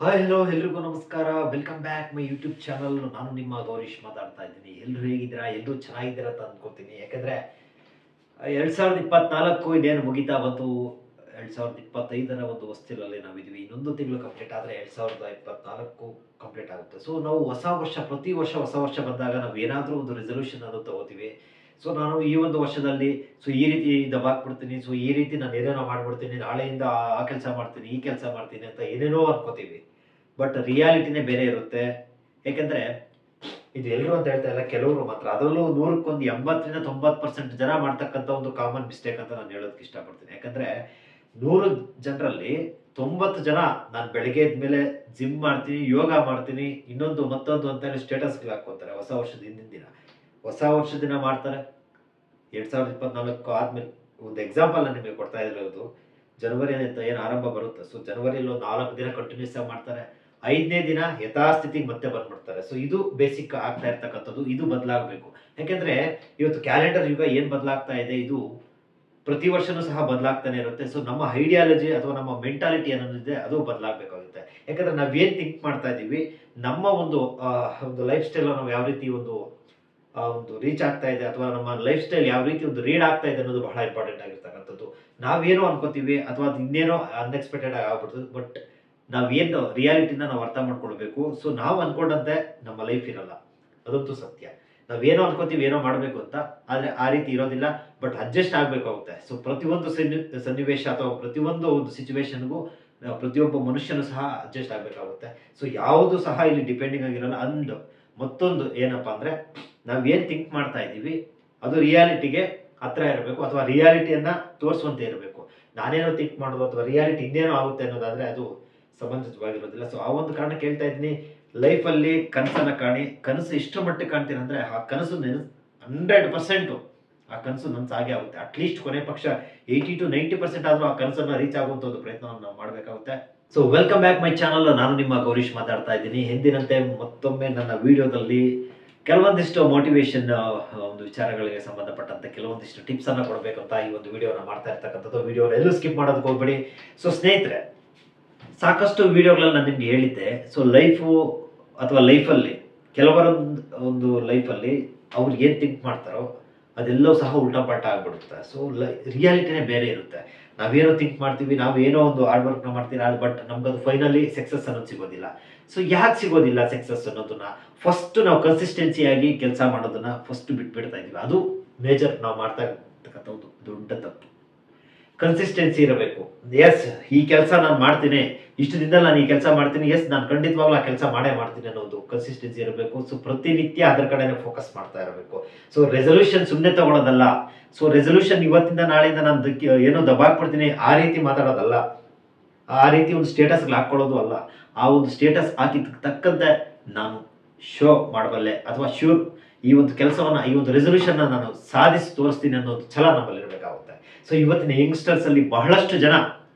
Hi hello ಎಲ್ರಿಗೂ ನಮಸ್ಕಾರ. Welcome back my YouTube channel. ನಾನು ನಿಮ್ಮ ಗೌರೀಶ್ ಮಾತಾಡ್ತಾ ಇದ್ದೀನಿ. ಎಲ್ಲರೂ ಹೇಗಿದ್ದೀರಾ? ಎಲ್ಲರೂ ಚೆನ್ನಾಗಿದ್ದೀರಾ ಅಂತ ಅಂದ್ಕೋತೀನಿ. ಯಾಕಂದರೆ 2024 ಇದೇನು ಮುಗಿತಾ ಬಂತು, 2025ರ ಒಂದು ಹೊಸ್ತಿಲಲ್ಲಿ ನಾವಿದ್ದೀವಿ. ಇನ್ನೊಂದು ತಿಂಗಳು ಕಂಪ್ಲೀಟ್ ಆದರೆ 2024 ಕಂಪ್ಲೀಟ್ ಆಗುತ್ತೆ. ಸೊ ನಾವು ಹೊಸ ವರ್ಷ, ಪ್ರತಿ ವರ್ಷ ಹೊಸ ವರ್ಷ ಬಂದಾಗ ನಾವು ಏನಾದರೂ ಒಂದು ರೆಸೊಲ್ಯೂಷನ್ ಅನ್ನು ತಗೋತೀವಿ. ಸೊ ನಾನು ಈ ಒಂದು ವರ್ಷದಲ್ಲಿ ಈ ರೀತಿ ದಬಾಕ್ಬಿಡ್ತೀನಿ, ಈ ರೀತಿ ನಾನು ಏನೇನೋ ಮಾಡ್ಬಿಡ್ತೀನಿ, ನಾಳೆಯಿಂದ ಆ ಕೆಲಸ ಮಾಡ್ತೀನಿ, ಈ ಕೆಲಸ ಮಾಡ್ತೀನಿ ಅಂತ ಏನೇನೋ ಅನ್ಕೋತೀವಿ. ಬಟ್ ರಿಯಾಲಿಟಿನೇ ಬೇರೆ ಇರುತ್ತೆ. ಯಾಕೆಂದ್ರೆ ಇದು ಎಲ್ಲರೂ ಅಂತ ಹೇಳ್ತಾ ಇಲ್ಲ, ಕೆಲವರು ಮಾತ್ರ, ಅದರಲ್ಲೂ 100ಕ್ಕೆ 80-90% ಜನ ಮಾಡ್ತಕ್ಕಂಥ ಒಂದು ಕಾಮನ್ ಮಿಸ್ಟೇಕ್ ಅಂತ ನಾನು ಹೇಳೋದಕ್ಕೆ ಇಷ್ಟಪಡ್ತೀನಿ. ಯಾಕಂದ್ರೆ 100 ಜನರಲ್ಲಿ 90 ಜನ ನಾನು ಬೆಳಗ್ಗೆ ಎದ್ಮೇಲೆ ಜಿಮ್ ಮಾಡ್ತೀನಿ, ಯೋಗ ಮಾಡ್ತೀನಿ, ಇನ್ನೊಂದು ಮತ್ತೊಂದು ಅಂತ ಹೇಳಿ ಸ್ಟೇಟಸ್ಗೆ ಹಾಕೋತಾರೆ. ಹೊಸ ವರ್ಷದ ಹಿಂದಿನ ದಿನ, ಹೊಸ ವರ್ಷದ ದಿನ ಮಾಡ್ತಾರೆ. 2024 ಆದ್ಮೇಲೆ ಒಂದು ಎಕ್ಸಾಂಪಲ್ ನಾನು ನಿಮಗೆ ಕೊಡ್ತಾ ಇರೋದು, ಜನವರಿ ಅಂತ ಏನು ಆರಂಭ ಬರುತ್ತೆ. ಸೊ ಜನವರಿಯಲ್ಲಿ ಒಂದು 4 ದಿನ ಕಂಟಿನ್ಯೂಸ್ ಆಗಿ ಮಾಡ್ತಾರೆ. 5ನೇ ದಿನ ಯಥಾಸ್ಥಿತಿಗೆ ಮತ್ತೆ ಬಂದ್ಬಿಡ್ತಾರೆ. ಸೊ ಇದು ಬೇಸಿಕ್ ಆಗ್ತಾ ಇರ್ತಕ್ಕಂಥದ್ದು. ಇದು ಬದಲಾಗಬೇಕು. ಯಾಕೆಂದ್ರೆ ಇವತ್ತು ಕ್ಯಾಲೆಂಡರ್ ಯುಗ ಏನ್ ಬದಲಾಗ್ತಾ ಇದೆ, ಇದು ಪ್ರತಿ ವರ್ಷನೂ ಸಹ ಬದಲಾಗ್ತಾನೆ ಇರುತ್ತೆ. ಸೊ ನಮ್ಮ ಐಡಿಯಾಲಜಿ ಅಥವಾ ನಮ್ಮ ಮೆಂಟಾಲಿಟಿ ಅನ್ನೋದಿದೆ, ಅದು ಬದಲಾಗಬೇಕಾಗುತ್ತೆ. ಯಾಕಂದ್ರೆ ನಾವೇನ್ ಥಿಂಕ್ ಮಾಡ್ತಾ ಇದೀವಿ, ನಮ್ಮ ಒಂದು ಲೈಫ್ ಸ್ಟೈಲ್ ನಾವು ಯಾವ ರೀತಿ ಒಂದು ರೀಚ್ ಆಗ್ತಾ ಇದೆ, ಅಥವಾ ನಮ್ಮ ಲೈಫ್ ಸ್ಟೈಲ್ ಯಾವ ರೀತಿ ಒಂದು ರೀಡ್ ಆಗ್ತಾ ಇದೆ ಅನ್ನೋದು ಬಹಳ ಇಂಪಾರ್ಟೆಂಟ್ ಆಗಿರ್ತಕ್ಕಂಥದ್ದು. ನಾವೇನೋ ಅನ್ಕೋತೀವಿ ಅಥವಾ ಇನ್ನೇನೋ ಅನ್ಎಕ್ಸ್ಪೆಕ್ಟೆಡ್ ಆಗಿ ಆಗ್ಬಿಡ್ತದೆ. ಬಟ್ ನಾವೇನು ರಿಯಾಲಿಟಿನ ನಾವು ಅರ್ಥ ಮಾಡ್ಕೊಳ್ಬೇಕು. ಸೊ ನಾವು ಅನ್ಕೊಂಡಂತೆ ನಮ್ಮ ಲೈಫ್ ಇರಲ್ಲ, ಅದಂತೂ ಸತ್ಯ. ನಾವೇನೋ ಅನ್ಕೋತೀವಿ ಏನೋ ಮಾಡಬೇಕು ಅಂತ, ಆದ್ರೆ ಆ ರೀತಿ ಇರೋದಿಲ್ಲ. But adjust ಆಗ್ಬೇಕಾಗುತ್ತೆ. ಸೊ ಪ್ರತಿಯೊಂದು ಸನ್ನಿವೇಶ ಅಥವಾ ಪ್ರತಿಯೊಂದು ಒಂದು ಸಿಚುವೇಶನ್ಗೂ ಪ್ರತಿಯೊಬ್ಬ ಮನುಷ್ಯನು ಸಹ ಅಡ್ಜಸ್ಟ್ ಆಗ್ಬೇಕಾಗುತ್ತೆ. ಸೊ ಯಾವುದು ಸಹ ಇಲ್ಲಿ ಡಿಪೆಂಡಿಂಗ್ ಆಗಿರಲ್ಲ. ಅಂಡ್ ಮತ್ತೊಂದು ಏನಪ್ಪಾ ಅಂದ್ರೆ, ನಾವೇನ್ ಥಿಂಕ್ ಮಾಡ್ತಾ ಇದೀವಿ ಅದು ರಿಯಾಲಿಟಿಗೆ ಹತ್ರ ಇರಬೇಕು, ಅಥವಾ ರಿಯಾಲಿಟಿಯನ್ನ ತೋರಿಸುವಂತೆ ಇರಬೇಕು. ನಾನೇನೋ ಥಿಂಕ್ ಮಾಡೋದು ಅಥವಾ ರಿಯಾಲಿಟಿ ಇನ್ನೇನೋ ಆಗುತ್ತೆ ಅನ್ನೋದಾದ್ರೆ ಅದು ಸಮಂಜಸವಾಗಿರೋದಿಲ್ಲ. ಸೊ ಆ ಒಂದು ಕಾರಣ ಕೇಳ್ತಾ ಇದ್ದೀನಿ, ಲೈಫಲ್ಲಿ ಕನಸನ್ನ ಕಾಣಿ. ಕನಸು ಇಷ್ಟರ ಮಟ್ಟಿಗೆ ಕಾಣ್ತೀರ ಅಂದ್ರೆ ಆ ಕನಸು 100% ಆ ಕನಸು ನನ್ಸಾಗೆ ಆಗುತ್ತೆ. ಅಟ್ಲೀಸ್ಟ್ ಕೊನೆ ಪಕ್ಷ 80-90% ಆದ್ರೂ ಆ ಕನಸನ್ನ ರೀಚ್ ಆಗುವಂತ ಒಂದು ಪ್ರಯತ್ನವನ್ನು ನಾವು ಮಾಡಬೇಕಾಗುತ್ತೆ. So welcome back my channel. ನಾನು ನಿಮ್ಮ ಗೌರೀಶ್ ಮಾತಾಡ್ತಾ ಇದ್ದೀನಿ. ಹಿಂದಿನಂತೆ ಮತ್ತೊಮ್ಮೆ ನನ್ನ ವಿಡಿಯೋದಲ್ಲಿ ಕೆಲವೊಂದಿಷ್ಟು ಮೋಟಿವೇಶನ್ ಒಂದು ವಿಚಾರಗಳಿಗೆ ಸಂಬಂಧಪಟ್ಟಂತೆ ಕೆಲವೊಂದಿಷ್ಟು ಟಿಪ್ಸ್ ಅನ್ನ ಕೊಡಬೇಕಂತ ಈ ಒಂದು ವಿಡಿಯೋನ ಮಾಡ್ತಾ ಇರ್ತಕ್ಕಂಥದ್ದು. ವಿಡಿಯೋನ ಎಲ್ಲೂ ಸ್ಕಿಪ್ ಮಾಡೋದಕ್ಕೆ ಹೋಗ್ಬೇಡಿ. ಸೊ ಸ್ನೇಹಿತರೆ, ಸಾಕಷ್ಟು ವಿಡಿಯೋಗಳಲ್ಲಿ ನಾನು ನಿಮ್ಗೆ ಹೇಳಿದ್ದೆ, ಸೊ ಲೈಫು ಅಥವಾ ಲೈಫಲ್ಲಿ ಕೆಲವರೊಂದು ಒಂದು ಲೈಫಲ್ಲಿ ಅವ್ರು ಏನು ಥಿಂಕ್ ಮಾಡ್ತಾರೋ ಅದೆಲ್ಲವೂ ಸಹ ಉಲ್ಟಾ ಪಲ್ಟಾ ಆಗ್ಬಿಡುತ್ತೆ. ಸೊ ರಿಯಾಲಿಟಿನೇ ಬೇರೆ ಇರುತ್ತೆ. ನಾವೇನೋ ಥಿಂಕ್ ಮಾಡ್ತೀವಿ, ನಾವೇನೋ ಒಂದು ಹಾರ್ಡ್ ವರ್ಕ್ನ ಮಾಡ್ತೀವಿ, ಬಟ್ ನಮ್ಗದು ಫೈನಲಿ ಸಕ್ಸಸ್ ಅನ್ನೋದು ಸಿಗೋದಿಲ್ಲ. ಸೊ ಯಾಕೆ ಸಿಗೋದಿಲ್ಲ ಸಕ್ಸಸ್ ಅನ್ನೋದನ್ನ, ಫಸ್ಟ್ ನಾವು ಕನ್ಸಿಸ್ಟೆನ್ಸಿಯಾಗಿ ಕೆಲಸ ಮಾಡೋದನ್ನ ಫಸ್ಟ್ ಬಿಟ್ಬಿಡ್ತಾ ಇದೀವಿ. ಅದು ಮೇಜರ್ ನಾವು ಮಾಡ್ತಾ ಇರ್ತಕ್ಕಂಥ ಒಂದು ದೊಡ್ಡ ತಪ್ಪು. ಕನ್ಸಿಸ್ಟೆನ್ಸಿ ಇರಬೇಕು. ಎಸ್, ಈ ಕೆಲಸ ನಾನು ಮಾಡ್ತೀನಿ, ಇಷ್ಟು ದಿನದಲ್ಲಿ ನಾನು ಈ ಕೆಲಸ ಮಾಡ್ತೀನಿ, ಎಸ್ ನಾನು ಖಂಡಿತವಾಗ್ಲೂ ಆ ಕೆಲಸ ಮಾಡೇ ಮಾಡ್ತೀನಿ ಅನ್ನೋದು ಕನ್ಸಿಸ್ಟೆನ್ಸಿ ಇರಬೇಕು. ಸೊ ಪ್ರತಿನಿತ್ಯ ಅದರ ಕಡೆನೇ ಫೋಕಸ್ ಮಾಡ್ತಾ ಇರಬೇಕು. ಸೊ ರೆಸೊಲ್ಯೂಷನ್ ಸುಮ್ಮನೆ ತಗೊಳ್ಳೋದಲ್ಲ. ಸೊ ರೆಸೊಲ್ಯೂಷನ್ ಇವತ್ತಿಂದ ನಾಳೆಯಿಂದ ನಾನು ಏನೋ ದಬಾಕ್ಬಿಡ್ತೀನಿ ಆ ರೀತಿ ಮಾತಾಡೋದಲ್ಲ, ಆ ರೀತಿ ಒಂದು ಸ್ಟೇಟಸ್ಗಳು ಹಾಕೊಳ್ಳೋದು ಅಲ್ಲ. ಆ ಒಂದು ಸ್ಟೇಟಸ್ ಹಾಕಿದ ತಕ್ಕಂತೆ ನಾನು ಶೋ ಮಾಡಬಲ್ಲೆ, ಅಥವಾ ಶ್ಯೂರ್ ಈ ಒಂದು ಕೆಲಸವನ್ನ, ಈ ಒಂದು ರೆಸೊಲ್ಯೂಷನ್ ನಾನು ಸಾಧಿಸಿ ತೋರಿಸ್ತೀನಿ ಅನ್ನೋದು ಛಲ ನಮ್ಮಲ್ಲಿ ಇರಬೇಕಾಗುತ್ತೆ. ಸೊ ಇವತ್ತಿನ ಯಂಗ್ಸ್ಟರ್ಸ್ ಅಲ್ಲಿ ಬಹಳಷ್ಟು ಜನ,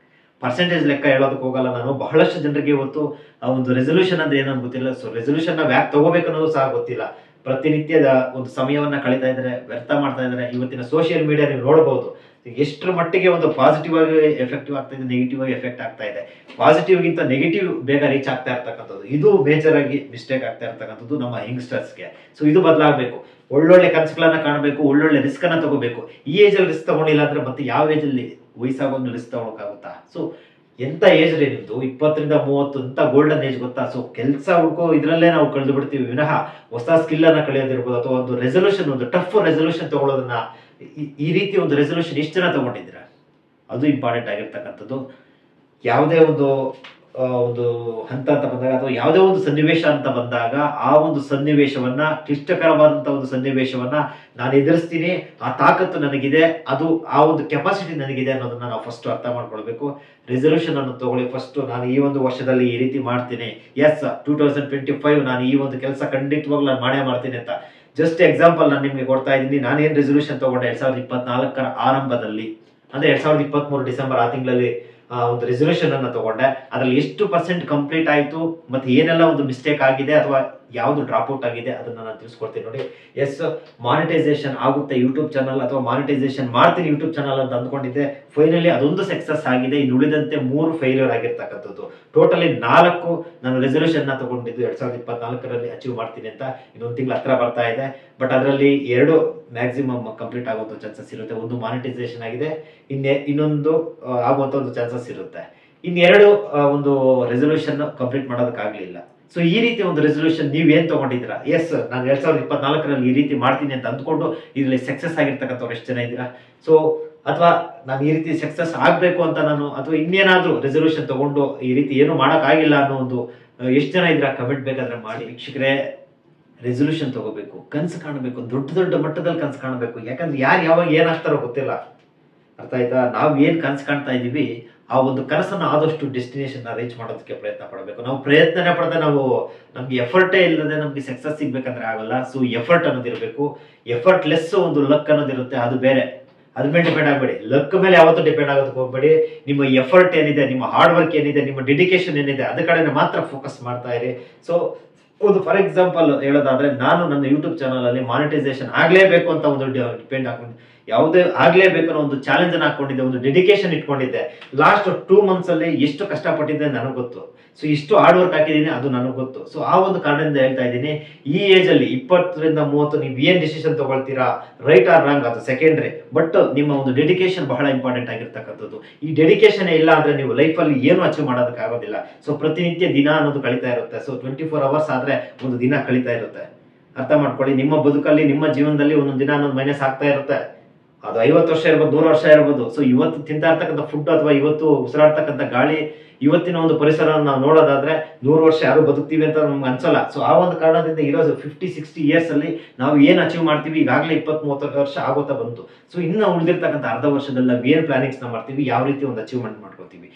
ಪರ್ಸೆಂಟೇಜ್ ಲೆಕ್ಕ ಹೇಳೋದಕ್ಕೆ ಹೋಗಲ್ಲ ನಾನು, ಬಹಳಷ್ಟು ಜನರಿಗೆ ಇವತ್ತು ಆ ಒಂದು ರೆಸೊಲ್ಯೂಷನ್ ಅಂದ್ರೆ ಏನಂತ ಗೊತ್ತಿಲ್ಲ. ಸೊ ರೆಸೊಲ್ಯೂಷನ್ ನಾವು ಯಾಕೆ ತಗೋಬೇಕು ಅನ್ನೋದು ಸಹ ಗೊತ್ತಿಲ್ಲ. ಪ್ರತಿನಿತ್ಯದ ಒಂದು ಸಮಯವನ್ನ ಕಳೀತಾ ಇದ್ದಾರೆ, ವ್ಯರ್ಥ ಮಾಡ್ತಾ ಇದ್ದಾರೆ. ಇವತ್ತಿನ ಸೋಷಿಯಲ್ ಮೀಡಿಯಾ ನೀವು ನೋಡಬಹುದು ಎಷ್ಟರ ಮಟ್ಟಿಗೆ ಒಂದು ಪಾಸಿಟಿವ್ ಆಗಿ ಎಫೆಕ್ಟಿವ್ ಆಗ್ತಾ ಇದೆ, ನೆಗೆಟಿವ್ ಆಗಿ ಎಫೆಕ್ಟ್ ಆಗ್ತಾ ಇದೆ. ಪಾಸಿಟಿವ್ ಗಿಂತ ನೆಗೆಟಿವ್ ಬೇಗ ರೀಚ್ ಆಗ್ತಾ ಇರ್ತಕ್ಕಂಥದ್ದು, ಇದು ಮೇಜರ್ ಆಗಿ ಮಿಸ್ಟೇಕ್ ಆಗ್ತಾ ಇರ್ತಕ್ಕಂಥದ್ದು ನಮ್ಮ ಯಂಗ್ಸ್ಟರ್ಸ್ಗೆ. ಸೊ ಇದು ಬದಲಾಗಬೇಕು. ಒಳ್ಳೊಳ್ಳೆ ಕನಸುಗಳನ್ನ ಕಾಣಬೇಕು, ಒಳ್ಳೊಳ್ಳೆ ರಿಸ್ಕ್ ಅನ್ನ ತಗೋಬೇಕು. ಈ ಏಜ್ ಅಲ್ಲಿ ರಿಸ್ಕ್ ತಗೊಂಡಿಲ್ಲ ಅಂದ್ರೆ ಮತ್ತೆ ಯಾವ ಏಜ್ ಅಲ್ಲಿ ವಯಸ್ಸಾಗೋದು ರಿಸ್ಕ್ ತಗೊಳಕಾಗುತ್ತಾ? ಸೊ ಎಂತ ಏಜ್ ರೀ ನಿಮ್ದು, 20-30 ಅಂತ ಗೋಲ್ಡನ್ ಏಜ್ ಗೊತ್ತಾ? ಸೊ ಕೆಲಸ ಹುಡ್ಕೋ ಇದ್ರಲ್ಲೇ ನಾವು ಕಳೆದು ಬಿಡ್ತೀವಿ ವಿನಃ ಹೊಸ ಸ್ಕಿಲ್ ಅನ್ನ ಕಳೆಯೋದಿರ್ಬೋದು, ಅಥವಾ ಒಂದು ರೆಸೊಲ್ಯೂಷನ್, ಒಂದು ಟಫ್ ರೆಸೊಲ್ಯೂಷನ್ ತಗೊಳ್ಳೋದನ್ನ, ಈ ರೀತಿ ಒಂದು ರೆಸೊಲ್ಯೂಷನ್ ಎಷ್ಟು ಜನ ತಗೊಂಡಿದ್ದೀರಾ? ಅದು ಇಂಪಾರ್ಟೆಂಟ್ ಆಗಿರ್ತಕ್ಕಂಥದ್ದು. ಯಾವುದೇ ಒಂದು ಹಂತ ಅಂತ ಬಂದಾಗ, ಅಥವಾ ಯಾವುದೇ ಒಂದು ಸನ್ನಿವೇಶ ಅಂತ ಬಂದಾಗ, ಆ ಒಂದು ಸನ್ನಿವೇಶವನ್ನ, ಕ್ಲಿಷ್ಟಕರವಾದಂತಹ ಒಂದು ಸನ್ನಿವೇಶವನ್ನ ನಾನು ಎದುರಿಸ್ತೀನಿ, ಆ ತಾಕತ್ತು ನನಗಿದೆ, ಅದು ಆ ಒಂದು ಕೆಪಾಸಿಟಿ ನನಗಿದೆ ಅನ್ನೋದನ್ನ ನಾವು ಫಸ್ಟ್ ಅರ್ಥ ಮಾಡ್ಕೊಳ್ಬೇಕು. ರೆಸೊಲ್ಯೂಷನ್ ಅನ್ನು ತಗೊಳ್ಳಿ ಫಸ್ಟ್. ನಾನು ಈ ಒಂದು ವರ್ಷದಲ್ಲಿ ಈ ರೀತಿ ಮಾಡ್ತೀನಿ, ಎಸ್ 2025 ನಾನು ಈ ಒಂದು ಕೆಲಸ ಖಂಡಿತವಾಗ್ಲೂ ನಾನು ಮಾಡೇ ಮಾಡ್ತೀನಿ ಅಂತ. ಜಸ್ಟ್ ಎಕ್ಸಾಂಪಲ್ ನಾನು ನಿಮ್ಗೆ ಕೊಡ್ತಾ ಇದ್ದೀನಿ. ನಾನೇನ್ ರೆಸೊಲ್ಯೂಷನ್ ತಗೊಂಡೆ 2024ರ ಆರಂಭದಲ್ಲಿ, ಅಂದ್ರೆ 2023 ಡಿಸೆಂಬರ್ ಆ ತಿಂಗಳಲ್ಲಿ ಒಂದು ರೆಸೊಲ್ಯೂಷನ್ ಅನ್ನ ತಗೊಂಡೆ. ಅದ್ರಲ್ಲಿ ಎಷ್ಟು ಪರ್ಸೆಂಟ್ ಕಂಪ್ಲೀಟ್ ಆಯ್ತು, ಮತ್ತೆ ಏನೆಲ್ಲ ಒಂದು ಮಿಸ್ಟೇಕ್ ಆಗಿದೆ, ಅಥವಾ ಯಾವುದು ಡ್ರಾಪ್ ಔಟ್ ಆಗಿದೆ ಅದನ್ನ ನಾನು ತಿಳಿಸ್ಕೊಡ್ತೀನಿ ನೋಡಿ. ಎಸ್, ಮಾನಿಟೈಸೇಷನ್ ಆಗುತ್ತೆ ಯೂಟ್ಯೂಬ್ ಚಾನಲ್ ಅಥವಾ ಮಾನಿಟೈಸೇಷನ್ ಮಾಡ್ತೀನಿ ಯೂಟ್ಯೂಬ್ ಚಾನಲ್ ಅಂತ ಅಂದ್ಕೊಂಡಿದ್ದೆ. ಫೈನಲಿ ಅದೊಂದು ಸಕ್ಸಸ್ ಆಗಿದೆ. ಇನ್ನು ಉಳಿದಂತೆ 3 ಫೇಲ್ಯೂರ್ ಆಗಿರ್ತಕ್ಕಂಥದ್ದು. ಟೋಟಲಿ 4 ನಾನು ರೆಸಲ್ಯೂಷನ್ ತಗೊಂಡಿದ್ದು 2024ರಲ್ಲಿ ಅಚೀವ್ ಮಾಡ್ತೀನಿ ಅಂತ. ಇನ್ನೊಂದು ತಿಂಗಳು ಹತ್ರ ಬರ್ತಾ ಇದೆ. ಬಟ್ ಅದರಲ್ಲಿ 2 ಮ್ಯಾಕ್ಸಿಮಮ್ ಕಂಪ್ಲೀಟ್ ಆಗುವಂಥ ಚಾನ್ಸಸ್ ಇರುತ್ತೆ. ಒಂದು ಮಾನಿಟೈಸೇಷನ್ ಆಗಿದೆ, ಇನ್ನೊಂದು ಆಗುವಂಥ ಒಂದು ಚಾನ್ಸಸ್ ಇರುತ್ತೆ. ಇನ್ನೆರಡು ಒಂದು ರೆಸಲ್ಯೂಷನ್ ಕಂಪ್ಲೀಟ್ ಮಾಡೋದಕ್ಕಾಗಲಿಲ್ಲ. ಸೊ ಈ ರೀತಿ ಒಂದು ರೆಸಲ್ಯೂಷನ್ ನೀವೇನ್ ತಗೊಂಡಿದ್ದೀರಾ? ಎಸ್, ನಾನು 2024ರಲ್ಲಿ ಈ ರೀತಿ ಮಾಡ್ತೀನಿ ಅಂತ ಅಂದ್ಕೊಂಡು ಇದರಲ್ಲಿ ಸಕ್ಸಸ್ ಆಗಿರ್ತಕ್ಕಂಥವ್ರು ಎಷ್ಟು ಜನ ಇದ್ದೀರಾ? ಸೊ ಅಥವಾ ನಾನು ಈ ರೀತಿ ಸಕ್ಸಸ್ ಆಗಬೇಕು ಅಂತ ನಾನು ಅಥವಾ ಇನ್ನೇನಾದ್ರೂ ರೆಸಲ್ಯೂಷನ್ ತಗೊಂಡು ಈ ರೀತಿ ಏನು ಮಾಡೋಕ್ಕಾಗಿಲ್ಲ ಅನ್ನೋ ಒಂದು ಎಷ್ಟು ಜನ ಇದ್ದೀರಾ? ಕಮೆಂಟ್ ಬೇಕಾದ್ರೆ ಮಾಡಿ. ವೀಕ್ಷಕರೇ, ರೆಸಲ್ಯೂಷನ್ ತಗೋಬೇಕು, ಕನಸು ಕಾಣಬೇಕು, ದೊಡ್ಡ ದೊಡ್ಡ ಮಟ್ಟದಲ್ಲಿ ಕನಸು ಕಾಣಬೇಕು. ಯಾಕಂದ್ರೆ ಯಾರು ಯಾವಾಗ ಏನಾಗ್ತಾರೋ ಗೊತ್ತಿಲ್ಲ. ಅರ್ಥ ಆಯ್ತಾ? ನಾವು ಏನ್ ಕನಸು ಕಾಣ್ತಾ ಇದೀವಿ ಆ ಒಂದು ಕನಸನ್ನು ಆದಷ್ಟು ಡೆಸ್ಟಿನೇಷನ್ ರೀಚ್ ಮಾಡೋದಕ್ಕೆ ಪ್ರಯತ್ನ ಪಡಬೇಕು. ನಾವು ಪ್ರಯತ್ನನೇ ಪಡದೆ ನಮ್ಗೆ ಎಫರ್ಟೇ ಇಲ್ಲದೆ ನಮ್ಗೆ ಸಕ್ಸಸ್ ಸಿಗ್ಬೇಕಂದ್ರೆ ಆಗಲ್ಲ. ಸೊ ಎಫರ್ಟ್ ಅನ್ನೋದಿರಬೇಕು. ಎಫರ್ಟ್ ಲೆಸ್ ಒಂದು ಲಕ್ ಅನ್ನೋದಿರುತ್ತೆ, ಅದು ಬೇರೆ. ಅದ್ರ ಮೇಲೆ ಡಿಪೆಂಡ್ ಆಗಬೇಡಿ. ಲಕ್ ಮೇಲೆ ಯಾವತ್ತೂ ಡಿಪೆಂಡ್ ಆಗೋದಕ್ಕೆ ಹೋಗ್ಬೇಡಿ. ನಿಮ್ಮ ಎಫರ್ಟ್ ಏನಿದೆ, ನಿಮ್ಮ ಹಾರ್ಡ್ ವರ್ಕ್ ಏನಿದೆ, ನಿಮ್ಮ ಡೆಡಿಕೇಶನ್ ಏನಿದೆ ಅದ್ರ ಕಡೆ ಮಾತ್ರ ಫೋಕಸ್ ಮಾಡ್ತಾ ಇರಿ. ಸೊ ಒಂದು ಫಾರ್ ಎಕ್ಸಾಂಪಲ್ ಹೇಳೋದಾದ್ರೆ, ನಾನು ನನ್ನ ಯೂಟ್ಯೂಬ್ ಚಾನಲ್ ಅಲ್ಲಿ ಮಾನಿಟೈಸೇಷನ್ ಆಗ್ಲೇಬೇಕು ಅಂತ ಒಂದು ಡಿಪೆಂಡ್ ಹಾಕೊಂಡು ಯಾವುದೇ ಆಗ್ಲೇಬೇಕು ಅನ್ನೋ ಒಂದು ಚಾಲೆಂಜ್ ಅನ್ನು ಹಾಕೊಂಡಿದ್ದೆ, ಒಂದು ಡೆಡಿಕೇಶನ್ ಇಟ್ಕೊಂಡಿದ್ದೆ. ಲಾಸ್ಟ್ 2 months ಅಲ್ಲಿ ಎಷ್ಟು ಕಷ್ಟಪಟ್ಟಿದ್ದೆ ನನಗೆ ಗೊತ್ತು. ಸೊ ಇಷ್ಟು ಹಾರ್ಡ್ ವರ್ಕ್ ಹಾಕಿದ್ದೀನಿ ಅದು ನನಗೆ ಗೊತ್ತು. ಸೊ ಆ ಒಂದು ಕಾರಣದಿಂದ ಹೇಳ್ತಾ ಇದ್ದೀನಿ, ಈ ಏಜ್ ಅಲ್ಲಿ 20ರಿಂದ 30 ನೀವು ಏನ್ ಡಿಸಿಷನ್ ತಗೊಳ್ತೀರಾ, ರೈಟ್ ಆರ್ ರಾಂಗ್ ಅದು ಸೆಕೆಂಡ್ರಿ. ಬಟ್ ನಿಮ್ಮ ಒಂದು ಡೆಡಿಕೇಶನ್ ಬಹಳ ಇಂಪಾರ್ಟೆಂಟ್ ಆಗಿರ್ತಕ್ಕಂಥದ್ದು. ಈ ಡೆಡಿಕೇಶನ್ ಇಲ್ಲ ಅಂದ್ರೆ ನೀವು ಲೈಫ್ ಅಲ್ಲಿ ಏನು ಅಚೀವ್ ಮಾಡೋದಕ್ಕೆ ಆಗೋದಿಲ್ಲ. ಸೊ ಪ್ರತಿನಿತ್ಯ ದಿನ ಅನ್ನೋದು ಕಳೀತಾ ಇರುತ್ತೆ. ಸೊ 24 hours ಆದ್ರೆ ಒಂದು ದಿನ ಕಳೀತಾ ಇರುತ್ತೆ. ಅರ್ಥ ಮಾಡ್ಕೊಳ್ಳಿ. ನಿಮ್ಮ ಬದುಕಲ್ಲಿ, ನಿಮ್ಮ ಜೀವನದಲ್ಲಿ ಒಂದೊಂದು ದಿನ ಅನ್ನೋದು ಮೈನಸ್ ಆಗ್ತಾ ಇರುತ್ತೆ. ಅದು 50 ವರ್ಷ ಇರ್ಬೋದು, 100 ವರ್ಷ ಇರ್ಬೋದು. ಸೊ ಇವತ್ತು ತಿಂತಾ ಇರ್ತಕ್ಕಂಥ ಫುಡ್ ಅಥವಾ ಇವತ್ತು ಉಸಿರಾಡ್ತಕ್ಕಂಥ ಗಾಳಿ, ಇವತ್ತಿನ ಒಂದು ಪರಿಸರ ನಾವು ನೋಡೋದಾದ್ರೆ 100 ವರ್ಷ ಯಾರು ಬದುಕ್ತೀವಿ ಅಂತ ನಮ್ಗೆ ಅನ್ಸಲ್ಲ. ಸೊ ಆ ಒಂದು ಕಾರಣದಿಂದ ಇರೋದು 50-60 years ಅಲ್ಲಿ ನಾವು ಏನ್ ಅಚೀವ್ ಮಾಡ್ತೀವಿ, ಈಗಾಗಲೇ 20-30 ವರ್ಷ ಆಗೋತಾ ಬಂತು. ಸೊ ಇನ್ನು ಉಳಿದಿರ್ತಕ್ಕಂಥ ಅರ್ಧ ವರ್ಷದಲ್ಲಿ ನಾವು ಏನ್ ಪ್ಲಾನಿಂಗ್ಸ್ ನ ಮಾಡ್ತೀವಿ, ಯಾವ ರೀತಿ ಒಂದು ಅಚೀವ್ಮೆಂಟ್ ಮಾಡ್ಕೋತೀವಿ.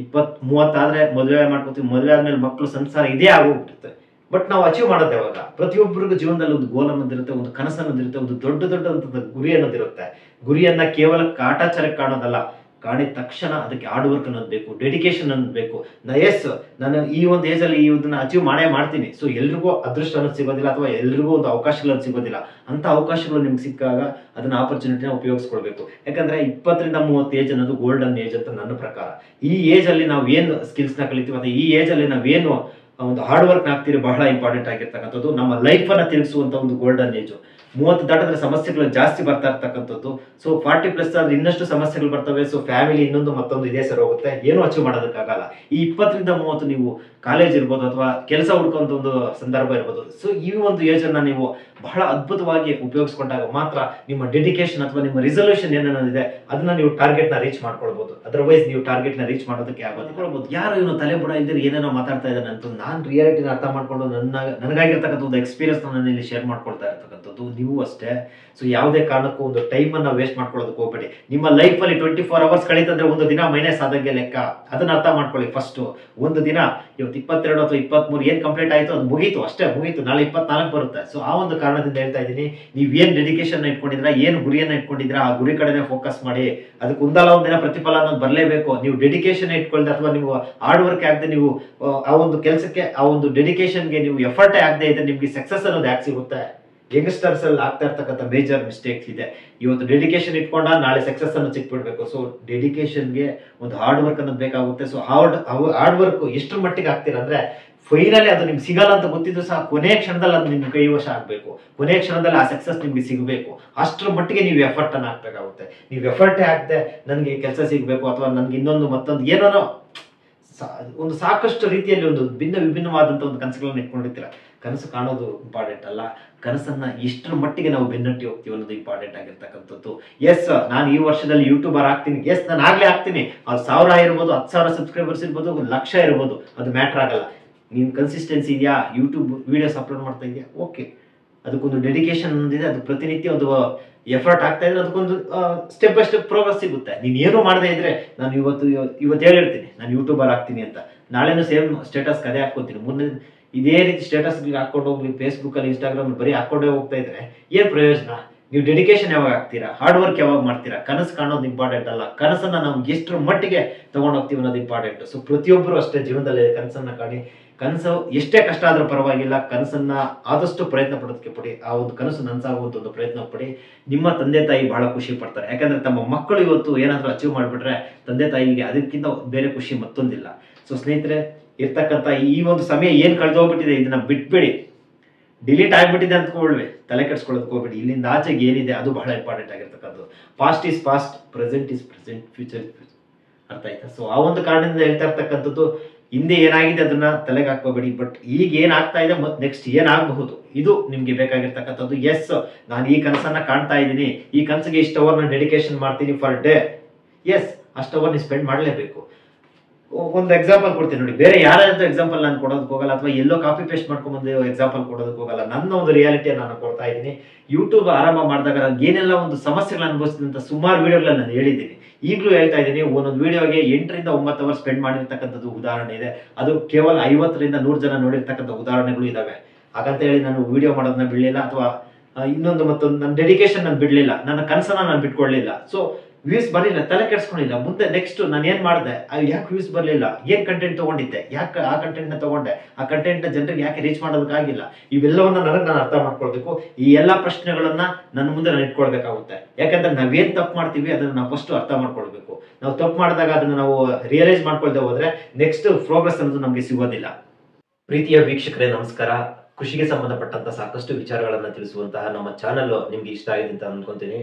20-30 ಆದ್ರೆ ಮದುವೆ ಮಾಡ್ಕೋತೀವಿ, ಮದುವೆ ಆದ್ಮೇಲೆ ಮಕ್ಕಳು, ಸಂಸಾರ ಇದೇ ಆಗೋಗ್ಬಿಡುತ್ತೆ. ಬಟ್ ನಾವು ಅಚೀವ್ ಮಾಡೋದು ಯಾವಾಗ? ಪ್ರತಿಯೊಬ್ಬರಿಗೂ ಜೀವನದಲ್ಲಿ ಒಂದು ಗೋಲ್ ಅನ್ನೋದಿರುತ್ತೆ, ಒಂದು ಕನಸು ಅನ್ನೋದಿರುತ್ತೆ, ಒಂದು ದೊಡ್ಡ ದೊಡ್ಡ ಗುರಿ ಅನ್ನೋದಿರುತ್ತೆ. ಗುರಿಯನ್ನ ಕೇವಲ ಕಾಟಾಚಾರಕ್ಕೆ ಕಾಣೋದಲ್ಲ, ಕಾಣಿದ ತಕ್ಷಣ ಅದಕ್ಕೆ ಹಾರ್ಡ್ ವರ್ಕ್ ಅನ್ನೋದು ಬೇಕು, ಡೆಡಿಕೇಶನ್ ಅನ್ನೋದು ಬೇಕು. ಎಸ್, ನಾನು ಈ ಒಂದು ಏಜ್ ಅಲ್ಲಿ ಇದನ್ನ ಅಚೀವ್ ಮಾಡ್ತೀನಿ. ಸೊ ಎಲ್ರಿಗೂ ಅದೃಷ್ಟ ಅನ್ನೋದು ಸಿಗೋದಿಲ್ಲ, ಅಥವಾ ಎಲ್ರಿಗೂ ಒಂದು ಅವಕಾಶಗಳು ಸಿಗೋದಿಲ್ಲ. ಅಂತ ಅವಕಾಶಗಳು ನಿಮ್ಗೆ ಸಿಕ್ಕಾಗ ಅದನ್ನ ಆಪರ್ಚುನಿಟಿನ ಉಪಯೋಗಿಸ್ಕೊಳ್ಬೇಕು. ಯಾಕಂದ್ರೆ 20ರಿಂದ 30 ಏಜ್ ಅನ್ನೋದು ಗೋಲ್ಡನ್ ಏಜ್ ಅಂತ ನನ್ನ ಪ್ರಕಾರ. ಈ ಏಜ್ ಅಲ್ಲಿ ನಾವು ಏನು ಸ್ಕಿಲ್ಸ್ ನ ಕಲಿತೀವಿ, ಅಥವಾ ಈ ಏಜ್ ಅಲ್ಲಿ ನಾವೇನು ಒಂದು ಹಾರ್ಡ್ ವರ್ಕ್ ಆಗ್ತೀರಿ, ಬಹಳ ಇಂಪಾರ್ಟೆಂಟ್ ಆಗಿರ್ತಕ್ಕಂಥದ್ದು. ನಮ್ಮ ಲೈಫ್ ಅನ್ನ ತಿರುಗಿಸುವಂತ ಒಂದು ಗೋಲ್ಡನ್ ಏಜ್. 30 ದಾಟಿದ್ರೆ ಸಮಸ್ಯೆಗಳು ಜಾಸ್ತಿ ಬರ್ತಾ ಇರ್ತಕ್ಕಂಥದ್ದು. ಸೊ 40+ ಆದ್ರೆ ಇನ್ನಷ್ಟು ಸಮಸ್ಯೆಗಳು ಬರ್ತವೆ. ಸೊ ಫ್ಯಾಮಿಲಿ ಇನ್ನೊಂದು ಮತ್ತೊಂದು ಇದೇ ಸರಿ ಹೋಗುತ್ತೆ, ಏನು ಅಚೀವ್ ಮಾಡೋದಕ್ಕಾಗಲ್ಲ. ಈ 20ರಿಂದ 30 ನೀವು ಕಾಲೇಜ್ ಇರ್ಬೋದು ಅಥವಾ ಕೆಲಸ ಹುಡ್ಕೊಂತ ಒಂದು ಸಂದರ್ಭ ಇರ್ಬೋದು. ಸೊ ಈ ಒಂದು ಏಜ್ ಅನ್ನ ನೀವು ಬಹಳ ಅದ್ಭುತವಾಗಿ ಉಪಯೋಗಿಸ್ಕೊಂಡಾಗ ಮಾತ್ರ ನಿಮ್ಮ ಡೆಡಿಕೇಶನ್ ಅಥವಾ ನಿಮ್ಮ ರಿಸಲ್ಯೂಷನ್ ಏನೇನಿದೆ ಅದನ್ನ ನೀವು ಟಾರ್ಗೆಟ್ ನ ರೀಚ್ ಮಾಡ್ಕೊಳ್ಬಹುದು. ಅದರ್ವೈಸ್ ನೀವು ಟಾರ್ಗೆಟ್ ನ ರೀಚ್ ಮಾಡೋದಕ್ಕೆ ಆಗೋದು. ಯಾರು ಇವನು ತಲೆ ಬುಡ ಇದ್ರೆ ಏನೇನೋ ಮಾತಾಡ್ತಾ ಇದ್ದಾನೆ ಅಂತ ನಾನು ರಿಯಾಲಿಟಿನ ಅರ್ಥ ಮಾಡ್ಕೊಂಡು ನನಗಾಗಿರ್ತಕ್ಕಂಥ ಒಂದು ಎಕ್ಸ್ಪೀರಿಯನ್ಸ್ ನಾನು ಇಲ್ಲಿ ಶೇರ್ ಮಾಡ್ಕೊಳ್ತಾ ಇರ್ತಕ್ಕಂಥದ್ದು. ನೀವು ಅಷ್ಟೇ. ಸೊ ಯಾವುದೇ ಕಾರಣಕ್ಕೂ ಒಂದು ಟೈಮ್ ಅನ್ನ ವೇಸ್ಟ್ ಮಾಡ್ಕೊಳ್ಳೋದಕ್ಕೆ ಹೋಗ್ಬೇಡಿ. ನಿಮ್ಮ ಲೈಫ್ ಅಲ್ಲಿ 24 hours ಕಳೀತಂದ್ರೆ ಒಂದು ದಿನ ಮೈನಸ್ ಆದಂಗೆ ಲೆಕ್ಕ. ಅದನ್ನ ಅರ್ಥ ಮಾಡ್ಕೊಳ್ಳಿ. ಫಸ್ಟ್ ಒಂದು ದಿನ ಇವತ್ತು 22 ಅಥವಾ 23 ಏನ್ ಕಂಪ್ಲೀಟ್ ಆಯ್ತು ಅದು ಮುಗೀತು, ಅಷ್ಟೇ ಮುಗೀತು. ನಾಳೆ 24 ಬರುತ್ತೆ. ಸೊ ಆ ಒಂದು ಕಾರಣದಿಂದ ಹೇಳ್ತಾ ಇದ್ದೀನಿ, ನೀವ್ ಏನ್ ಡೆಡಿಕೇಶನ್ ಇಟ್ಕೊಂಡಿದ್ರಾ, ಏನ್ ಗುರಿಯನ್ನ ಇಟ್ಕೊಂಡಿದ್ರಾ, ಆ ಗುರಿ ಕಡೆನೆ ಫೋಕಸ್ ಮಾಡಿ. ಅದಕ್ಕೆ ಒಂದಲ್ಲ ಒಂದಿನ ಪ್ರತಿಫಲ ಅನ್ನೋದು ಬರಲೇಬೇಕು. ನೀವು ಡೆಡಿಕೇಶನ್ ಇಟ್ಕೊಳ್ದೆ ಅಥವಾ ನೀವು ಹಾರ್ಡ್ ವರ್ಕ್ ಆಗದೆ ನೀವು ಆ ಒಂದು ಕೆಲಸಕ್ಕೆ, ಆ ಒಂದು ಡೆಡಿಕೇಶನ್ಗೆ ನೀವು ಎಫರ್ಟ್ ಆಗದೆ ಇದ್ರೆ ನಿಮ್ಗೆ ಸಕ್ಸಸ್ ಅನ್ನೋದು ಯಾಕೆ ಸಿಗುತ್ತೆ? ಯಂಗ್ಸ್ಟರ್ಸ್ ಅಲ್ಲಿ ಆಗ್ತಾ ಇರ್ತಕ್ಕಂಥ ಮೇಜರ್ ಮಿಸ್ಟೇಕ್ಸ್ ಇದೆ. ಇವತ್ತು ಡೆಡಿಕೇಶನ್ ಇಟ್ಕೊಂಡ ನಾಳೆ ಸಕ್ಸಸ್ ಅನ್ನು ಸಿಕ್ಬಿಡ್ಬೇಕು. ಸೊ ಡೆಡಿಕೇಶನ್ಗೆ ಒಂದು ಹಾರ್ಡ್ ವರ್ಕ್ ಅನ್ನೋದು ಬೇಕಾಗುತ್ತೆ. ಸೊ ಹಾರ್ಡ್ ವರ್ಕ್ ಎಷ್ಟರ ಮಟ್ಟಿಗೆ ಆಗ್ತೀರಾ ಅಂದ್ರೆ, ಫೈನಲಿ ಅದು ನಿಮ್ಗೆ ಸಿಗಲ್ಲ ಅಂತ ಗೊತ್ತಿದ್ರು ಸಹ ಕೊನೆಯ ಕ್ಷಣದಲ್ಲಿ ಅದು ನಿಮ್ಗೆ ಕೈವಶ ಆಗ್ಬೇಕು. ಕೊನೆಯ ಕ್ಷಣದಲ್ಲಿ ಆ ಸಕ್ಸಸ್ ನಿಮ್ಗೆ ಸಿಗಬೇಕು. ಅಷ್ಟರ ಮಟ್ಟಿಗೆ ನೀವು ಎಫರ್ಟ್ ಅನ್ನ ಹಾಕ್ಬೇಕಾಗುತ್ತೆ. ನೀವು ಎಫರ್ಟೇ ಹಾಕ್ದೆ ನನಗೆ ಕೆಲಸ ಸಿಗಬೇಕು ಅಥವಾ ನನ್ಗೆ ಇನ್ನೊಂದು ಮತ್ತೊಂದು ಏನೋ ಒಂದು ಸಾಕಷ್ಟು ರೀತಿಯಲ್ಲಿ ಒಂದು ವಿಭಿನ್ನವಾದಂತ ಒಂದು ಕನಸುಗಳನ್ನ ಇಟ್ಕೊಂಡಿರ್ತೀರ. ಕನಸು ಕಾಣೋದು ಇಂಪಾರ್ಟೆಂಟ್ ಅಲ್ಲ, ಕನಸನ್ನ ಎಷ್ಟರ ಮಟ್ಟಿಗೆ ನಾವು ಬೆನ್ನಟ್ಟಿ ಹೋಗ್ತೀವಿ ಅನ್ನೋದು ಇಂಪಾರ್ಟೆಂಟ್ ಆಗಿರ್ತಕ್ಕಂಥದ್ದು. ಎಸ್, ನಾನು ಈ ವರ್ಷದಲ್ಲಿ ಯೂಟ್ಯೂಬರ್ ಆಗ್ತೀನಿ. ಎಸ್, ನಾನು ಆಗ್ಲೇ ಆಗ್ತೀನಿ. ಅದು 1000 ಇರ್ಬೋದು, 10,000 ಸಬ್ಸ್ಕ್ರೈಬರ್ಸ್ ಇರ್ಬೋದು, 1,00,000 ಇರ್ಬೋದು, ಅದು ಮ್ಯಾಟರ್ ಆಗಲ್ಲ. ನೀನ್ ಕನ್ಸಿಸ್ಟೆನ್ಸಿ ಇದೆಯಾ, ಯೂಟ್ಯೂಬ್ ವಿಡಿಯೋಸ್ ಅಪ್ಲೋಡ್ ಮಾಡ್ತಾ ಇದೆಯಾ, ಓಕೆ. ಅದಕ್ಕೊಂದು ಡೆಡಿಕೇಶನ್ ಒಂದಿದೆ, ಅದು ಪ್ರತಿನಿತ್ಯ ಒಂದು ಎಫರ್ಟ್ ಆಗ್ತಾ ಇದ್ರೆ ಅದಕ್ಕೊಂದು ಸ್ಟೆಪ್ ಬೈ ಸ್ಟೆಪ್ ಪ್ರೋಗ್ರೆಸ್ ಸಿಗುತ್ತೆ. ನೀನ್ ಏನು ಮಾಡದೇ ಇದ್ರೆ, ನಾನು ಇವತ್ತು ಹೇಳಿರ್ತೀನಿ ನಾನು ಯೂಟ್ಯೂಬರ್ ಆಗ್ತೀನಿ ಅಂತ, ನಾಳೆನೂ ಸೇಮ್ ಸ್ಟೇಟಸ್ ಅದೇ ಹಾಕೋತೀನಿ. ಮುಂದೆ ಇದೇ ರೀತಿ ಸ್ಟೇಟಸ್ ಹಾಕೊಂಡು ಹೋಗ್ಲಿ, ಫೇಸ್ಬುಕ್ ಅಲ್ಲಿ, ಇನ್ಸ್ಟಾಗ್ರಾಮ್ ಬರೀ ಹಾಕೊಂಡೇ ಹೋಗ್ತಾ ಇದ್ರೆ ಏನ್ ಪ್ರಯೋಜನ? ನೀವು ಡೆಡಿಕೇಶನ್ ಯಾವಾಗ ಆಗ್ತೀರಾ, ಹಾರ್ಡ್ ವರ್ಕ್ ಯಾವಾಗ ಮಾಡ್ತೀರಾ? ಕನಸು ಕಾಣೋದು ಇಂಪಾರ್ಟೆಂಟ್ ಅಲ್ಲ, ಕನಸನ್ನ ನಾವು ಎಷ್ಟರ ಮಟ್ಟಿಗೆ ತಗೊಂಡೋಗ್ತೀವಿ ಅನ್ನೋದು ಇಂಪಾರ್ಟೆಂಟ್. ಸೊ ಪ್ರತಿಯೊಬ್ಬರು ಅಷ್ಟೇ ಜೀವನದಲ್ಲಿ ಕನಸನ್ನ ಕಾಣಿ. ಕನಸು ಎಷ್ಟೇ ಕಷ್ಟ ಆದ್ರೂ ಪರವಾಗಿಲ್ಲ, ಕನಸನ್ನ ಆದಷ್ಟು ಪ್ರಯತ್ನ ಪಡೋದಕ್ಕೆ ಪಡಿ. ಆ ಒಂದು ಕನಸು ನನಸಾಗುವಂತ ಒಂದು ಪ್ರಯತ್ನ ಪಡಿ. ನಿಮ್ಮ ತಂದೆ ತಾಯಿ ಬಹಳ ಖುಷಿ ಪಡ್ತಾರೆ. ಯಾಕಂದ್ರೆ ತಮ್ಮ ಮಕ್ಕಳು ಇವತ್ತು ಏನಾದ್ರೂ ಅಚೀವ್ ಮಾಡಿಬಿಟ್ರೆ ತಂದೆ ತಾಯಿಗೆ ಅದಕ್ಕಿಂತ ಬೇರೆ ಖುಷಿ ಮತ್ತೊಂದಿಲ್ಲ. ಸೊ ಸ್ನೇಹಿತರೆ, ಇರ್ತಕ್ಕಂಥ ಈ ಒಂದು ಸಮಯ ಏನ್ ಕಳೆದೋಗ್ಬಿಟ್ಟಿದೆ ಇದನ್ನ ಬಿಟ್ಬೇಡಿ. ಡಿಲೀಟ್ ಆಗ್ಬಿಟ್ಟಿದೆ ಅಂದ್ಕೊಳ್ವಿ, ತಲೆ ಕೆಡ್ಸ್ಕೊಳ್ಳೋದಕ್ಕೆ ಹೋಗ್ಬೇಡಿ. ಇಲ್ಲಿಂದ ಆಚೆಗೆ ಏನಿದೆ ಅದು ಬಹಳ ಇಂಪಾರ್ಟೆಂಟ್ ಆಗಿರ್ತಕ್ಕಂಥದ್ದು. Past is past, present is present, future is future. ಅರ್ಥ ಆಯ್ತಾ? ಸೊ ಆ ಒಂದು ಕಾರಣದಿಂದ ಹೇಳ್ತಾ ಇರ್ತಕ್ಕಂಥದ್ದು, ಹಿಂದೆ ಏನಾಗಿದೆ ಅದನ್ನ ತಲೆಗೆ ಹಾಕೋಬೇಡಿ, ಬಟ್ ಈಗ ಏನಾಗ್ತಾ ಇದೆ ಮತ್ತೆ ನೆಕ್ಸ್ಟ್ ಏನಾಗಬಹುದು ಇದು ನಿಮ್ಗೆ ಬೇಕಾಗಿರ್ತಕ್ಕಂಥದ್ದು. ಎಸ್, ನಾನು ಈ ಕನಸನ್ನ ಕಾಣ್ತಾ ಇದ್ದೀನಿ, ಈ ಕನಸಿಗೆ ಇಷ್ಟು ಅವರ್ ನಾನು ಡೆಡಿಕೇಶನ್ ಮಾಡ್ತೀನಿ ಫರ್ ಡೇ. ಎಸ್, ಅಷ್ಟು ಅವರ್ ನೀವು ಸ್ಪೆಂಡ್ ಮಾಡಲೇಬೇಕು. ಒಂದು ಎಕ್ಸಾಂಪಲ್ ಕೊಡ್ತೀನಿ ನೋಡಿ. ಬೇರೆ ಯಾರಾದ್ರೂ ಎಕ್ಸಾಂಪಲ್ ನಾನು ಕೊಡೋದಕ್ಕೆ ಹೋಗಲ್ಲ, ಅಥವಾ ಎಲ್ಲೋ ಕಾಪಿ ಪೇಸ್ಟ್ ಮಾಡ್ಕೊಂಡ್ ಬಂದು ಎಕ್ಸಾಂಪಲ್ ಕೊಡೋದಕ್ಕೆ ಹೋಗಲ್ಲ. ನನ್ನ ಒಂದು ರಿಯಾಲಿಟಿಯನ್ನು ನಾನು ಕೊಡ್ತಾ ಇದ್ದೀನಿ. ಯೂಟ್ಯೂಬ್ ಆರಂಭ ಮಾಡಿದಾಗ ನನಗೆ ಏನೆಲ್ಲ ಒಂದು ಸಮಸ್ಯೆಗಳು ಅನುಭವಿಸಿದೆ ಅಂತ ಸುಮಾರು ವಿಡಿಯೋಗಳನ್ನ ನಾನು ಹೇಳಿದ್ದೀನಿ. ಈಗಲೂ ಹೇಳ್ತಾ ಇದ್ದೀನಿ, ಒಂದೊಂದು ವಿಡಿಯೋಗೆ 8 ರಿಂದ 9 ಅವರ್ ಸ್ಪೆಂಡ್ ಮಾಡಿರ್ತಕ್ಕಂಥದ್ದು ಉದಾಹರಣೆ ಇದೆ. ಅದು ಕೇವಲ 50 ರಿಂದ 100 ಜನ ನೋಡಿರ್ತಕ್ಕಂಥ ಉದಾಹರಣೆಗಳು ಇದಾವೆ. ಹಾಗಂತ ಹೇಳಿ ನಾನು ವಿಡಿಯೋ ಮಾಡೋದನ್ನ ಬಿಡಲಿಲ್ಲ, ಅಥವಾ ಇನ್ನೊಂದು ಮತ್ತೊಂದು ನನ್ನ ಡೆಡಿಕೇಶನ್ ನಾನು ಬಿಡ್ಲಿಲ್ಲ, ನನ್ನ ಕನಸನ್ನ ನಾನು ಬಿಟ್ಕೊಳ್ಳಿಲ್ಲ. ಸೊ ವ್ಯೂಸ್ ಬರಲಿಲ್ಲ, ತಲೆ ಕೆಡ್ಸ್ಕೊಂಡಿಲ್ಲ. ಮುಂದೆ ನೆಕ್ಸ್ಟ್ ನಾನು ಏನ್ ಮಾಡಿದೆ, ಯಾಕೆ ವ್ಯೂಸ್ ಬರಲಿಲ್ಲ, ಏನ್ ಕಂಟೆಂಟ್ ತಗೊಂಡಿದ್ದೆ, ಯಾಕೆ ಆ ಕಂಟೆಂಟ್ ನ ತಗೊಂಡೆ, ಆ ಕಂಟೆಂಟ್ ನ ಜನರಿಗೆ ಯಾಕೆ ರೀಚ್ ಮಾಡೋದಕ್ಕಾಗಿಲ್ಲ, ಇವೆಲ್ಲವನ್ನ ನಾನು ಅರ್ಥ ಮಾಡ್ಕೊಳ್ಬೇಕು. ಈ ಎಲ್ಲಾ ಪ್ರಶ್ನೆಗಳನ್ನ ನನ್ನ ಮುಂದೆ ನಾನು ಇಟ್ಕೊಳ್ಬೇಕಾಗುತ್ತೆ. ಯಾಕಂದ್ರೆ ನಾವೇನ್ ತಪ್ಪು ಮಾಡ್ತೀವಿ ಅದನ್ನ ನಾವು ಫಸ್ಟ್ ಅರ್ಥ ಮಾಡ್ಕೊಳ್ಬೇಕು. ನಾವು ತಪ್ಪು ಮಾಡಿದಾಗ ಅದನ್ನ ನಾವು ರಿಯಲೈಸ್ ಮಾಡ್ಕೊಳ್ದೆ ಹೋದ್ರೆ ನೆಕ್ಸ್ಟ್ ಪ್ರೋಗ್ರೆಸ್ ಅನ್ನೋದು ನಮ್ಗೆ ಸಿಗೋದಿಲ್ಲ. ಪ್ರೀತಿಯ ವೀಕ್ಷಕರೇ, ನಮಸ್ಕಾರ. ಕೃಷಿಗೆ ಸಂಬಂಧಪಟ್ಟಂತ ಸಾಕಷ್ಟು ವಿಚಾರಗಳನ್ನ ತಿಳಿಸುವಂತಹ ನಮ್ಮ ಚಾನೆಲ್ ನಿಮ್ಗೆ ಇಷ್ಟ ಆಗಿದೆ ಅಂತ ಅನ್ಕೊಂತೀನಿ.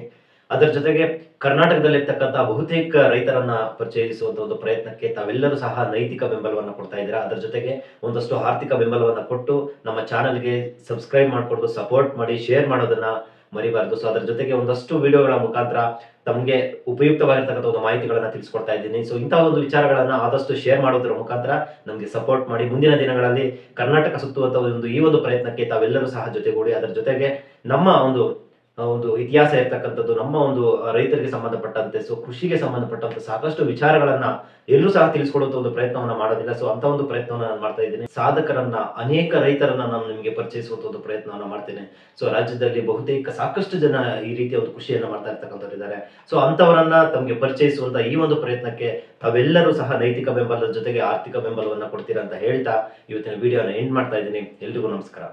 ಅದರ ಜೊತೆಗೆ ಕರ್ನಾಟಕದಲ್ಲಿರ್ತಕ್ಕಂಥ ಬಹುತೇಕ ರೈತರನ್ನ ಪರಿಚಯಿಸುವಂತ ಒಂದು ಪ್ರಯತ್ನಕ್ಕೆ ತಾವೆಲ್ಲರೂ ಸಹ ನೈತಿಕ ಬೆಂಬಲವನ್ನ ಕೊಡ್ತಾ ಇದ್ದೀರಾ. ಅದರ ಜೊತೆಗೆ ಒಂದಷ್ಟು ಆರ್ಥಿಕ ಬೆಂಬಲವನ್ನ ಕೊಟ್ಟು ನಮ್ಮ ಚಾನೆಲ್ಗೆ ಸಬ್ಸ್ಕ್ರೈಬ್ ಮಾಡಿಕೊಂಡು ಸಪೋರ್ಟ್ ಮಾಡಿ, ಶೇರ್ ಮಾಡೋದನ್ನ ಮರಿಬಾರ್ದು. ಸೊ ಅದರ ಜೊತೆಗೆ ಒಂದಷ್ಟು ವಿಡಿಯೋಗಳ ಮುಖಾಂತರ ತಮಗೆ ಉಪಯುಕ್ತವಾಗಿರ್ತಕ್ಕಂಥ ಒಂದು ಮಾಹಿತಿಗಳನ್ನ ತಿಳಿಸ್ಕೊಡ್ತಾ ಇದ್ದೀನಿ. ಸೊ ಇಂತಹ ಒಂದು ವಿಚಾರಗಳನ್ನ ಆದಷ್ಟು ಶೇರ್ ಮಾಡೋದ್ರ ಮುಖಾಂತರ ನಮಗೆ ಸಪೋರ್ಟ್ ಮಾಡಿ. ಮುಂದಿನ ದಿನಗಳಲ್ಲಿ ಕರ್ನಾಟಕ ಸುತ್ತುವಂತ ಈ ಒಂದು ಪ್ರಯತ್ನಕ್ಕೆ ತಾವೆಲ್ಲರೂ ಸಹ ಜೊತೆಗೂಡಿ, ಅದರ ಜೊತೆಗೆ ನಮ್ಮ ಒಂದು ಇತಿಹಾಸ ಇರ್ತಕ್ಕಂಥದ್ದು, ನಮ್ಮ ಒಂದು ರೈತರಿಗೆ ಸಂಬಂಧಪಟ್ಟಂತೆ, ಸೊ ಕೃಷಿಗೆ ಸಂಬಂಧಪಟ್ಟಂತೆ ಸಾಕಷ್ಟು ವಿಚಾರಗಳನ್ನ ಎಲ್ಲರೂ ಸಹ ತಿಳಿಸ್ಕೊಡುವಂತ ಒಂದು ಪ್ರಯತ್ನವನ್ನ ಮಾಡೋದಿಲ್ಲ. ಸೊ ಅಂತ ಒಂದು ಪ್ರಯತ್ನವನ್ನ ನಾನು ಮಾಡ್ತಾ ಇದ್ದೀನಿ. ಸಾಧಕರನ್ನ, ಅನೇಕ ರೈತರನ್ನ ನಾನು ನಿಮಗೆ ಪರಿಚಯಿಸುವಂತ ಒಂದು ಪ್ರಯತ್ನವನ್ನ ಮಾಡ್ತೇನೆ. ಸೊ ರಾಜ್ಯದಲ್ಲಿ ಬಹುತೇಕ ಸಾಕಷ್ಟು ಜನ ಈ ರೀತಿಯ ಒಂದು ಕೃಷಿಯನ್ನ ಮಾಡ್ತಾ ಇರ್ತಕ್ಕಂಥವ್ರು ಇದ್ದಾರೆ. ಸೊ ಅಂತವರನ್ನ ತಮಗೆ ಪರಿಚಯಿಸುವಂತ ಈ ಒಂದು ಪ್ರಯತ್ನಕ್ಕೆ ತಾವೆಲ್ಲರೂ ಸಹ ನೈತಿಕ ಬೆಂಬಲದ ಜೊತೆಗೆ ಆರ್ಥಿಕ ಬೆಂಬಲವನ್ನ ಕೊಡ್ತೀರಾ ಅಂತ ಹೇಳ್ತಾ ಇವತ್ತಿನ ವಿಡಿಯೋನ ಎಂಡ್ ಮಾಡ್ತಾ ಇದ್ದೀನಿ. ಎಲ್ರಿಗೂ ನಮಸ್ಕಾರ.